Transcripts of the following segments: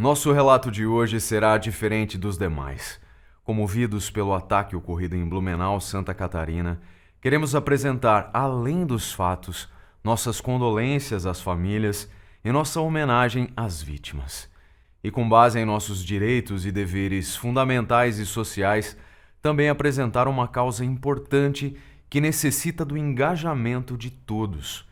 Nosso relato de hoje será diferente dos demais. Comovidos pelo ataque ocorrido em Blumenau, Santa Catarina, queremos apresentar, além dos fatos, nossas condolências às famílias e nossa homenagem às vítimas. E com base em nossos direitos e deveres fundamentais e sociais, também apresentar uma causa importante que necessita do engajamento de todos.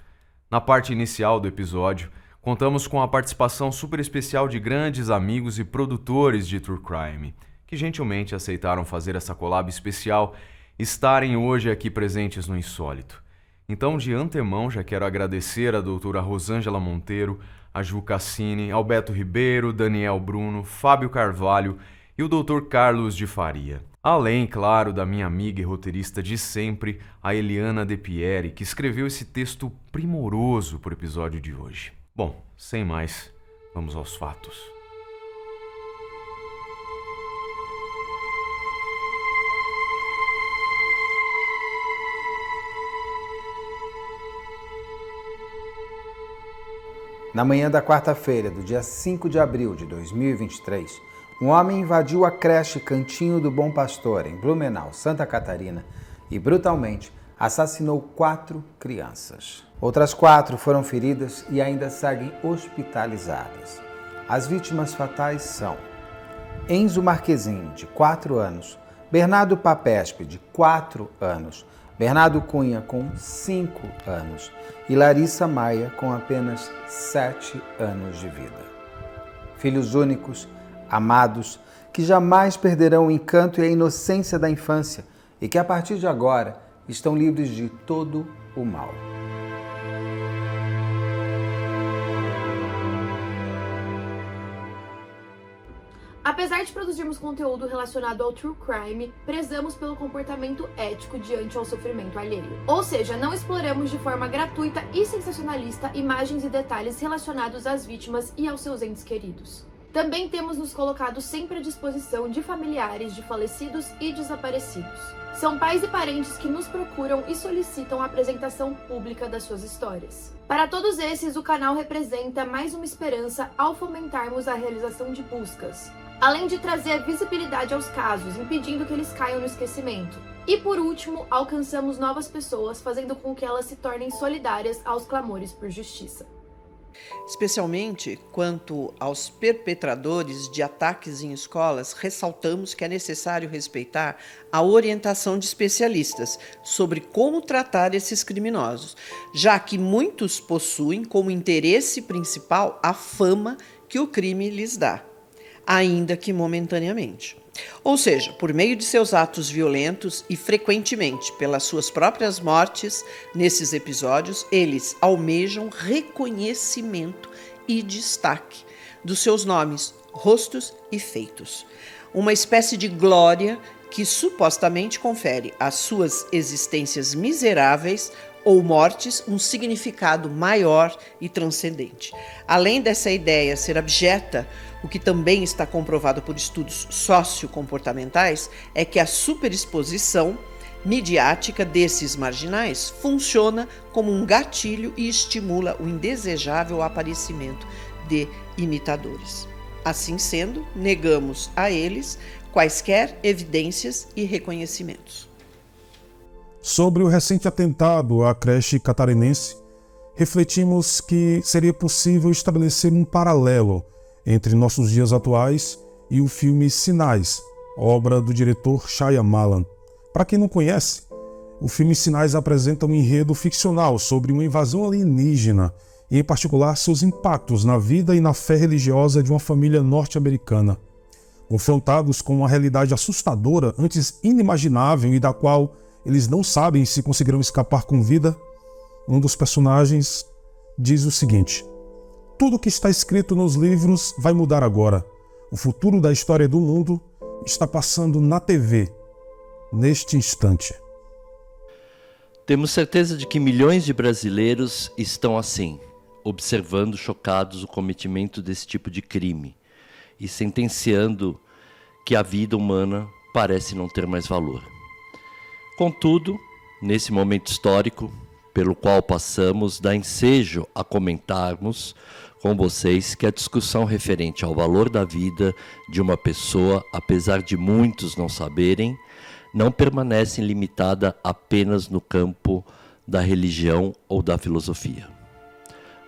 Na parte inicial do episódio, contamos com a participação super especial de grandes amigos e produtores de True Crime, que gentilmente aceitaram fazer essa collab especial e estarem hoje aqui presentes no Insólito. Então, de antemão, já quero agradecer a doutora Rosângela Monteiro, a Ju Cassini, ao Beto Ribeiro, Daniel Bruno, Fábio Carvalho e o Dr. Carlos de Faria. Além, claro, da minha amiga e roteirista de sempre, a Eliana De Pieri, que escreveu esse texto primoroso para o episódio de hoje. Bom, sem mais, vamos aos fatos. Na manhã da quarta-feira, do dia 5 de abril de 2023, um homem invadiu a creche Cantinho do Bom Pastor, em Blumenau, Santa Catarina, e brutalmente assassinou 4 crianças. Outras 4 foram feridas e ainda seguem hospitalizadas. As vítimas fatais são Enzo Marquezin, de 4 anos, Bernardo Papespe, de 4 anos, Bernardo Cunha, com 5 anos, e Larissa Maia, com apenas 7 anos de vida. Filhos únicos, amados, que jamais perderão o encanto e a inocência da infância e que, a partir de agora, estão livres de todo o mal. Apesar de produzirmos conteúdo relacionado ao true crime, prezamos pelo comportamento ético diante ao sofrimento alheio. Ou seja, não exploramos de forma gratuita e sensacionalista imagens e detalhes relacionados às vítimas e aos seus entes queridos. Também temos nos colocado sempre à disposição de familiares de falecidos e desaparecidos. São pais e parentes que nos procuram e solicitam a apresentação pública das suas histórias. Para todos esses, o canal representa mais uma esperança ao fomentarmos a realização de buscas, além de trazer visibilidade aos casos, impedindo que eles caiam no esquecimento. E por último, alcançamos novas pessoas, fazendo com que elas se tornem solidárias aos clamores por justiça. Especialmente quanto aos perpetradores de ataques em escolas, ressaltamos que é necessário respeitar a orientação de especialistas sobre como tratar esses criminosos, já que muitos possuem como interesse principal a fama que o crime lhes dá, ainda que momentaneamente. Ou seja, por meio de seus atos violentos e frequentemente pelas suas próprias mortes nesses episódios, eles almejam reconhecimento e destaque dos seus nomes, rostos e feitos. Uma espécie de glória que supostamente confere às suas existências miseráveis ou mortes um significado maior e transcendente. Além dessa ideia ser abjeta, o que também está comprovado por estudos sociocomportamentais é que a superexposição midiática desses marginais funciona como um gatilho e estimula o indesejável aparecimento de imitadores. Assim sendo, negamos a eles quaisquer evidências e reconhecimentos. Sobre o recente atentado à creche catarinense, refletimos que seria possível estabelecer um paralelo entre nossos dias atuais e o filme Sinais, obra do diretor Shyamalan. Para quem não conhece, o filme Sinais apresenta um enredo ficcional sobre uma invasão alienígena e, em particular, seus impactos na vida e na fé religiosa de uma família norte-americana. Confrontados com uma realidade assustadora, antes inimaginável e da qual eles não sabem se conseguirão escapar com vida, um dos personagens diz o seguinte: tudo o que está escrito nos livros vai mudar agora. O futuro da história do mundo está passando na TV, neste instante. Temos certeza de que milhões de brasileiros estão assim, observando chocados o cometimento desse tipo de crime e sentenciando que a vida humana parece não ter mais valor. Contudo, nesse momento histórico pelo qual passamos, dá ensejo a comentarmos com vocês que a discussão referente ao valor da vida de uma pessoa, apesar de muitos não saberem, não permanece limitada apenas no campo da religião ou da filosofia.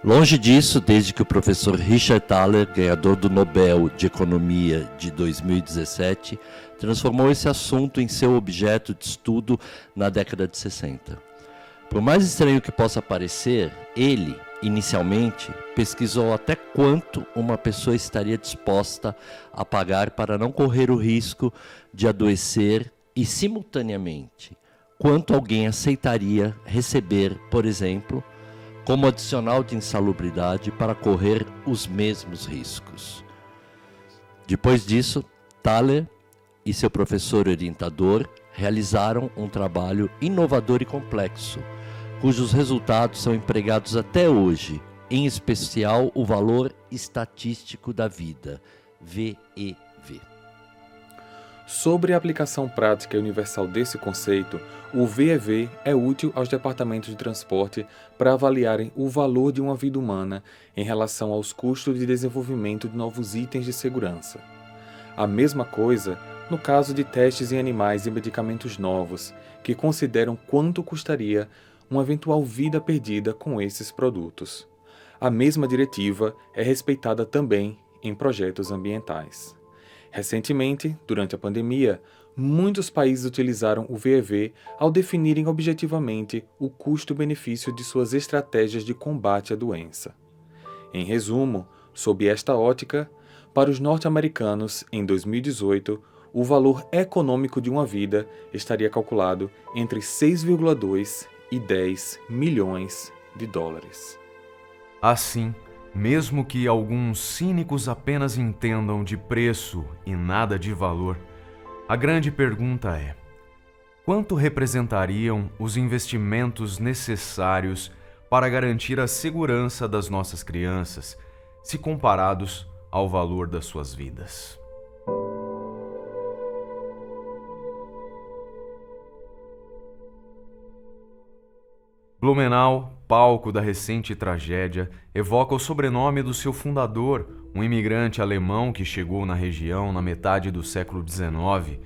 Longe disso, desde que o professor Richard Thaler, ganhador do Nobel de Economia de 2017, transformou esse assunto em seu objeto de estudo na década de 60. Por mais estranho que possa parecer, ele, inicialmente, pesquisou até quanto uma pessoa estaria disposta a pagar para não correr o risco de adoecer e, simultaneamente, quanto alguém aceitaria receber, por exemplo, como adicional de insalubridade para correr os mesmos riscos. Depois disso, Thaler e seu professor orientador realizaram um trabalho inovador e complexo, cujos resultados são empregados até hoje, em especial o valor estatístico da vida, VEV. Sobre a aplicação prática e universal desse conceito, o VEV é útil aos departamentos de transporte para avaliarem o valor de uma vida humana em relação aos custos de desenvolvimento de novos itens de segurança. A mesma coisa no caso de testes em animais e medicamentos novos, que consideram quanto custaria uma eventual vida perdida com esses produtos. A mesma diretiva é respeitada também em projetos ambientais. Recentemente, durante a pandemia, muitos países utilizaram o VEV ao definirem objetivamente o custo-benefício de suas estratégias de combate à doença. Em resumo, sob esta ótica, para os norte-americanos, em 2018, o valor econômico de uma vida estaria calculado entre 6,2 e 10 milhões de dólares. Assim, mesmo que alguns cínicos apenas entendam de preço e nada de valor, a grande pergunta é: quanto representariam os investimentos necessários para garantir a segurança das nossas crianças, se comparados ao valor das suas vidas? Blumenau, palco da recente tragédia, evoca o sobrenome do seu fundador, um imigrante alemão que chegou na região na metade do século XIX.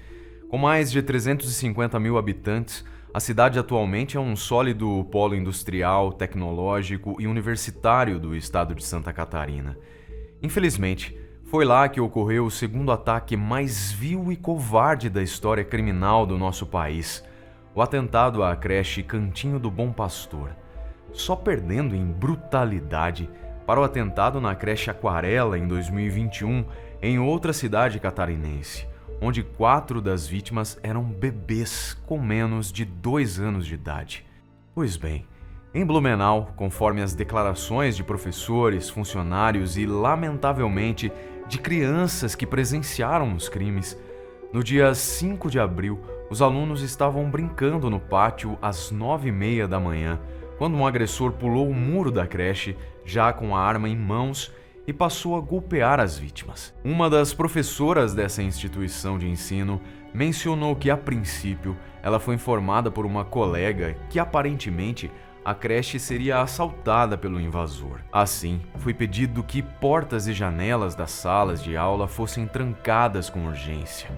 Com mais de 350 mil habitantes, a cidade atualmente é um sólido polo industrial, tecnológico e universitário do estado de Santa Catarina. Infelizmente, foi lá que ocorreu o segundo ataque mais vil e covarde da história criminal do nosso país, o atentado à creche Cantinho do Bom Pastor, só perdendo em brutalidade para o atentado na creche Aquarela em 2021, em outra cidade catarinense, onde 4 das vítimas eram bebês com menos de 2 anos de idade. Pois bem, em Blumenau, conforme as declarações de professores, funcionários e, lamentavelmente, de crianças que presenciaram os crimes, no dia 5 de abril, os alunos estavam brincando no pátio às 9h30 da manhã, quando um agressor pulou o muro da creche, já com a arma em mãos, e passou a golpear as vítimas. Uma das professoras dessa instituição de ensino mencionou que, a princípio, ela foi informada por uma colega que, aparentemente, a creche seria assaltada pelo invasor. Assim, foi pedido que portas e janelas das salas de aula fossem trancadas com urgência.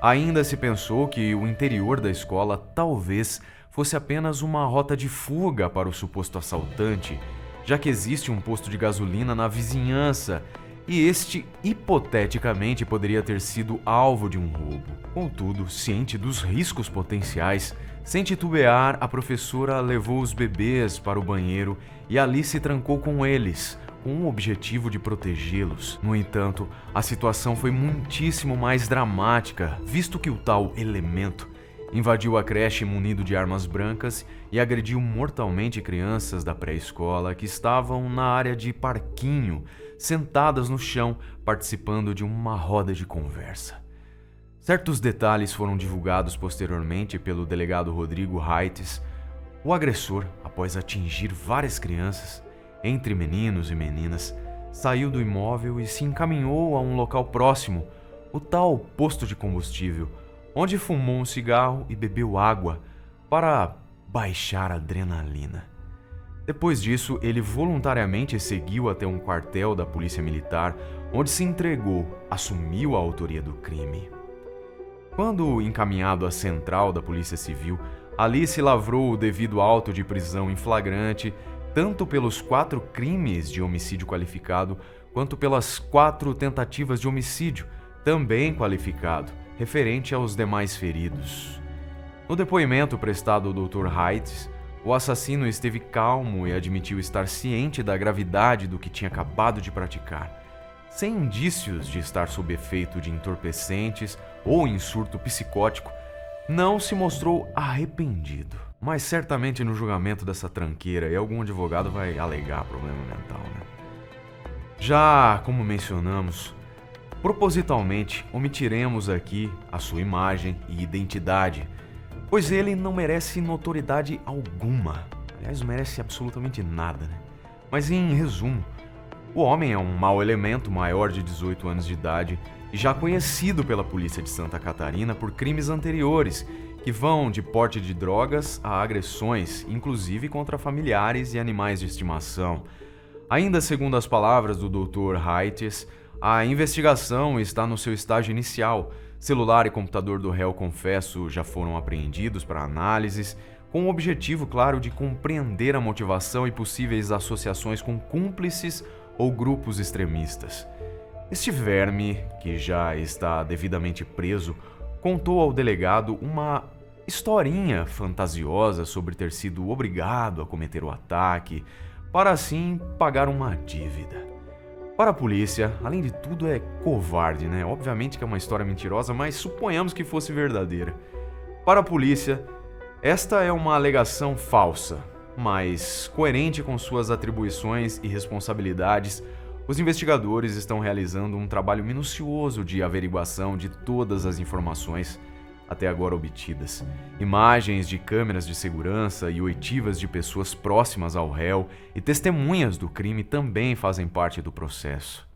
Ainda se pensou que o interior da escola talvez fosse apenas uma rota de fuga para o suposto assaltante, já que existe um posto de gasolina na vizinhança e este hipoteticamente poderia ter sido alvo de um roubo. Contudo, ciente dos riscos potenciais, sem titubear, a professora levou os bebês para o banheiro e ali se trancou com eles, com o objetivo de protegê-los. No entanto, a situação foi muitíssimo mais dramática, visto que o tal elemento invadiu a creche munido de armas brancas e agrediu mortalmente crianças da pré-escola que estavam na área de parquinho, sentadas no chão, participando de uma roda de conversa. Certos detalhes foram divulgados posteriormente pelo delegado Rodrigo Raites. O agressor, após atingir várias crianças, entre meninos e meninas, saiu do imóvel e se encaminhou a um local próximo, o tal posto de combustível, onde fumou um cigarro e bebeu água para baixar a adrenalina. Depois disso, ele voluntariamente seguiu até um quartel da Polícia Militar, onde se entregou, assumiu a autoria do crime. Quando encaminhado à central da Polícia Civil, ali se lavrou o devido auto de prisão em flagrante, tanto pelos 4 crimes de homicídio qualificado, quanto pelas 4 tentativas de homicídio, também qualificado, referente aos demais feridos. No depoimento prestado ao Dr. Heitz, o assassino esteve calmo e admitiu estar ciente da gravidade do que tinha acabado de praticar, sem indícios de estar sob efeito de entorpecentes ou em surto psicótico. Não se mostrou arrependido, mas certamente no julgamento dessa tranqueira algum advogado vai alegar problema mental, né? Já como mencionamos, propositalmente omitiremos aqui a sua imagem e identidade, pois ele não merece notoriedade alguma. Aliás, não merece absolutamente nada, né? Mas em resumo, o homem é um mau elemento maior de 18 anos de idade e já conhecido pela polícia de Santa Catarina por crimes anteriores, que vão de porte de drogas a agressões, inclusive contra familiares e animais de estimação. Ainda segundo as palavras do Dr. Heitz, a investigação está no seu estágio inicial. Celular e computador do réu confesso já foram apreendidos para análises, com o objetivo, claro, de compreender a motivação e possíveis associações com cúmplices ou grupos extremistas. Este verme, que já está devidamente preso, contou ao delegado uma historinha fantasiosa sobre ter sido obrigado a cometer o ataque, para assim pagar uma dívida. Para a polícia, além de tudo, é covarde, né? Obviamente que é uma história mentirosa, mas suponhamos que fosse verdadeira. Para a polícia, esta é uma alegação falsa, mas coerente com suas atribuições e responsabilidades. Os investigadores estão realizando um trabalho minucioso de averiguação de todas as informações até agora obtidas. Imagens de câmeras de segurança e oitivas de pessoas próximas ao réu e testemunhas do crime também fazem parte do processo.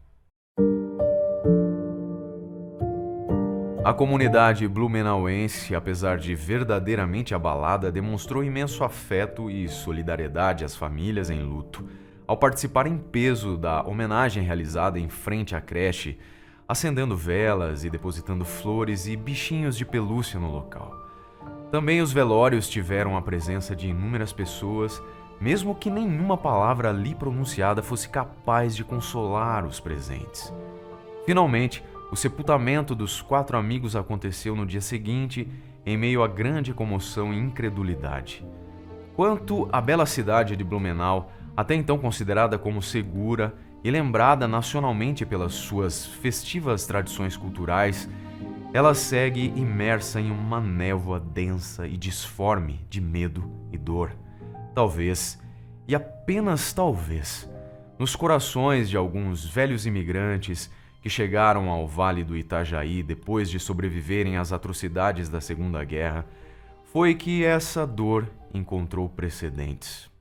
A comunidade blumenauense, apesar de verdadeiramente abalada, demonstrou imenso afeto e solidariedade às famílias em luto, ao participar em peso da homenagem realizada em frente à creche, acendendo velas e depositando flores e bichinhos de pelúcia no local. Também os velórios tiveram a presença de inúmeras pessoas, mesmo que nenhuma palavra ali pronunciada fosse capaz de consolar os presentes. Finalmente, o sepultamento dos 4 amigos aconteceu no dia seguinte, em meio a grande comoção e incredulidade. Quanto à bela cidade de Blumenau, até então considerada como segura e lembrada nacionalmente pelas suas festivas tradições culturais, ela segue imersa em uma névoa densa e disforme de medo e dor. Talvez, e apenas talvez, nos corações de alguns velhos imigrantes que chegaram ao Vale do Itajaí depois de sobreviverem às atrocidades da Segunda Guerra, foi que essa dor encontrou precedentes.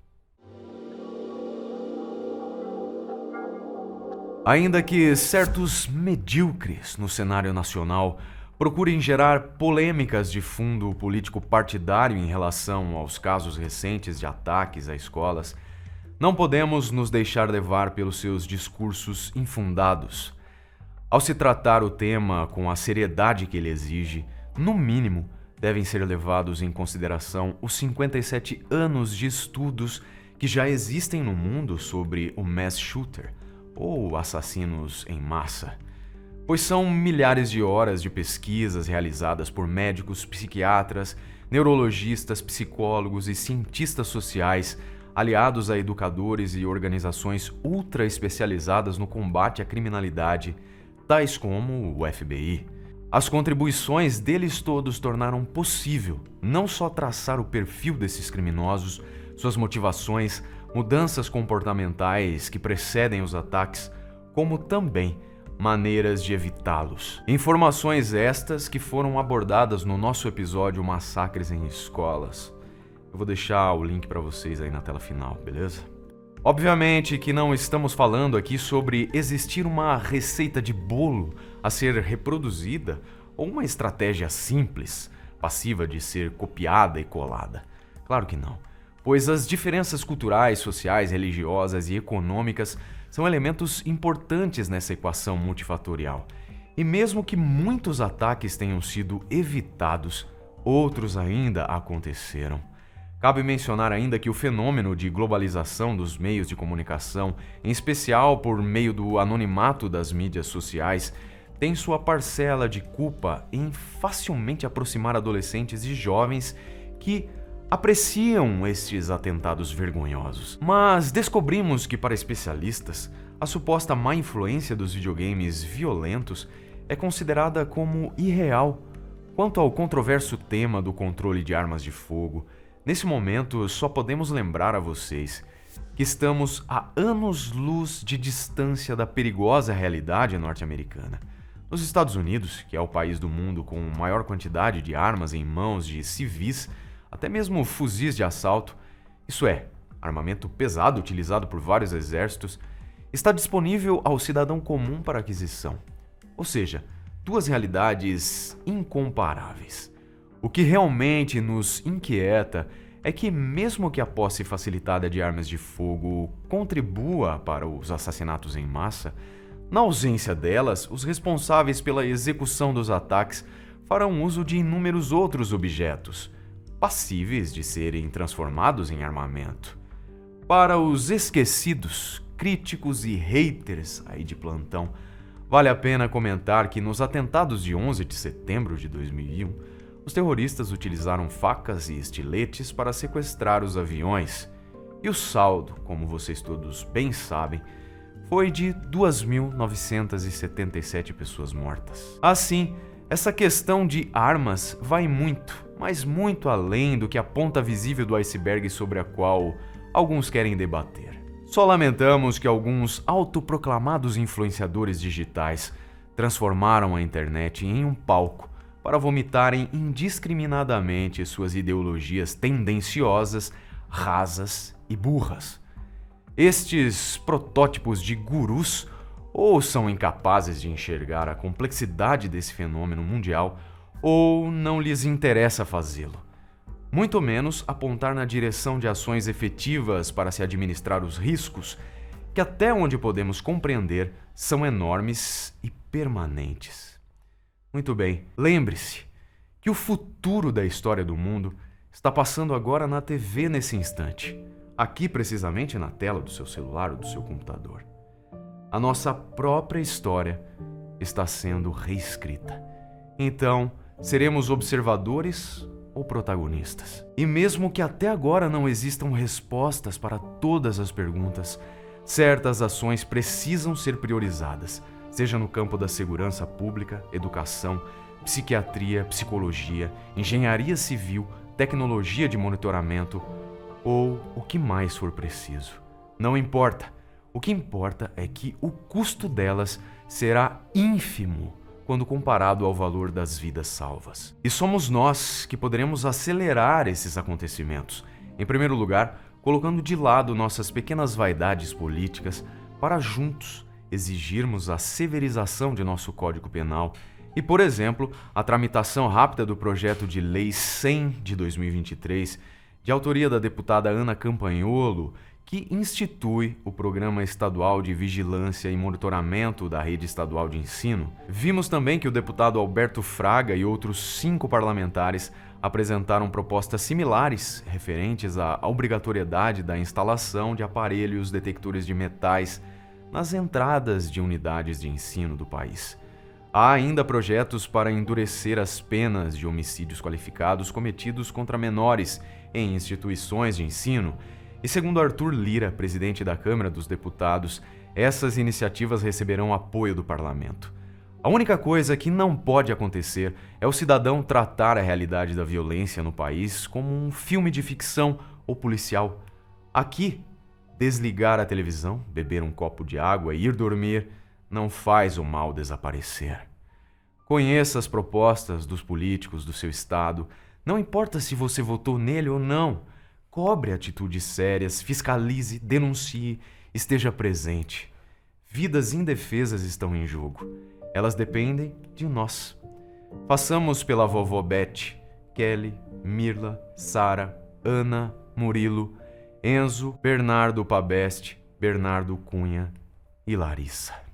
Ainda que certos medíocres no cenário nacional procurem gerar polêmicas de fundo político partidário em relação aos casos recentes de ataques a escolas, não podemos nos deixar levar pelos seus discursos infundados. Ao se tratar o tema com a seriedade que ele exige, no mínimo, devem ser levados em consideração os 57 anos de estudos que já existem no mundo sobre o mass shooter, ou assassinos em massa, pois são milhares de horas de pesquisas realizadas por médicos, psiquiatras, neurologistas, psicólogos e cientistas sociais, aliados a educadores e organizações ultra especializadas no combate à criminalidade, tais como o FBI. As contribuições deles todos tornaram possível não só traçar o perfil desses criminosos, suas motivações, mudanças comportamentais que precedem os ataques, como também maneiras de evitá-los. Informações estas que foram abordadas no nosso episódio Massacres em Escolas. Eu vou deixar o link para vocês aí na tela final, beleza? Obviamente que não estamos falando aqui sobre existir uma receita de bolo a ser reproduzida ou uma estratégia simples, passiva de ser copiada e colada. Claro que não. pois as diferenças culturais, sociais, religiosas e econômicas são elementos importantes nessa equação multifatorial. E mesmo que muitos ataques tenham sido evitados, outros ainda aconteceram. Cabe mencionar ainda que o fenômeno de globalização dos meios de comunicação, em especial por meio do anonimato das mídias sociais, tem sua parcela de culpa em facilmente aproximar adolescentes e jovens que apreciam estes atentados vergonhosos. Mas descobrimos que, para especialistas, a suposta má influência dos videogames violentos é considerada como irreal. Quanto ao controverso tema do controle de armas de fogo, nesse momento só podemos lembrar a vocês que estamos a anos-luz de distância da perigosa realidade norte-americana. Nos Estados Unidos, que é o país do mundo com maior quantidade de armas em mãos de civis, até mesmo fuzis de assalto, isso é, armamento pesado utilizado por vários exércitos, está disponível ao cidadão comum para aquisição. Ou seja, duas realidades incomparáveis. O que realmente nos inquieta é que, mesmo que a posse facilitada de armas de fogo contribua para os assassinatos em massa, na ausência delas, os responsáveis pela execução dos ataques farão uso de inúmeros outros objetos, passíveis de serem transformados em armamento. Para os esquecidos, críticos e haters aí de plantão, vale a pena comentar que nos atentados de 11 de setembro de 2001, os terroristas utilizaram facas e estiletes para sequestrar os aviões. E o saldo, como vocês todos bem sabem, foi de 2.977 pessoas mortas. Assim, essa questão de armas vai muito, mas muito além do que a ponta visível do iceberg sobre a qual alguns querem debater. Só lamentamos que alguns autoproclamados influenciadores digitais transformaram a internet em um palco para vomitarem indiscriminadamente suas ideologias tendenciosas, rasas e burras. Estes protótipos de gurus ou são incapazes de enxergar a complexidade desse fenômeno mundial ou não lhes interessa fazê-lo. Muito menos apontar na direção de ações efetivas para se administrar os riscos, que até onde podemos compreender são enormes e permanentes. Muito bem, lembre-se que o futuro da história do mundo está passando agora na TV nesse instante, aqui precisamente na tela do seu celular ou do seu computador. A nossa própria história está sendo reescrita. Então, seremos observadores ou protagonistas? E mesmo que até agora não existam respostas para todas as perguntas, certas ações precisam ser priorizadas, seja no campo da segurança pública, educação, psiquiatria, psicologia, engenharia civil, tecnologia de monitoramento ou o que mais for preciso. Não importa. O que importa é que o custo delas será ínfimo quando comparado ao valor das vidas salvas. E somos nós que poderemos acelerar esses acontecimentos. Em primeiro lugar, colocando de lado nossas pequenas vaidades políticas para juntos exigirmos a severização de nosso Código Penal e, por exemplo, a tramitação rápida do projeto de Lei 100 de 2023, de autoria da deputada Ana Campanholo, que institui o Programa Estadual de Vigilância e Monitoramento da Rede Estadual de Ensino. Vimos também que o deputado Alberto Fraga e outros 5 parlamentares apresentaram propostas similares referentes à obrigatoriedade da instalação de aparelhos detectores de metais nas entradas de unidades de ensino do país. Há ainda projetos para endurecer as penas de homicídios qualificados cometidos contra menores em instituições de ensino. E segundo Arthur Lira, presidente da Câmara dos Deputados, essas iniciativas receberão apoio do parlamento. A única coisa que não pode acontecer é o cidadão tratar a realidade da violência no país como um filme de ficção ou policial. Aqui, desligar a televisão, beber um copo de água e ir dormir não faz o mal desaparecer. Conheça as propostas dos políticos do seu estado, não importa se você votou nele ou não. Cobre atitudes sérias, fiscalize, denuncie, esteja presente. Vidas indefesas estão em jogo. Elas dependem de nós. Façamos pela vovó Beth, Kelly, Mirla, Sara, Ana, Murilo, Enzo, Bernardo Pabeste, Bernardo Cunha e Larissa.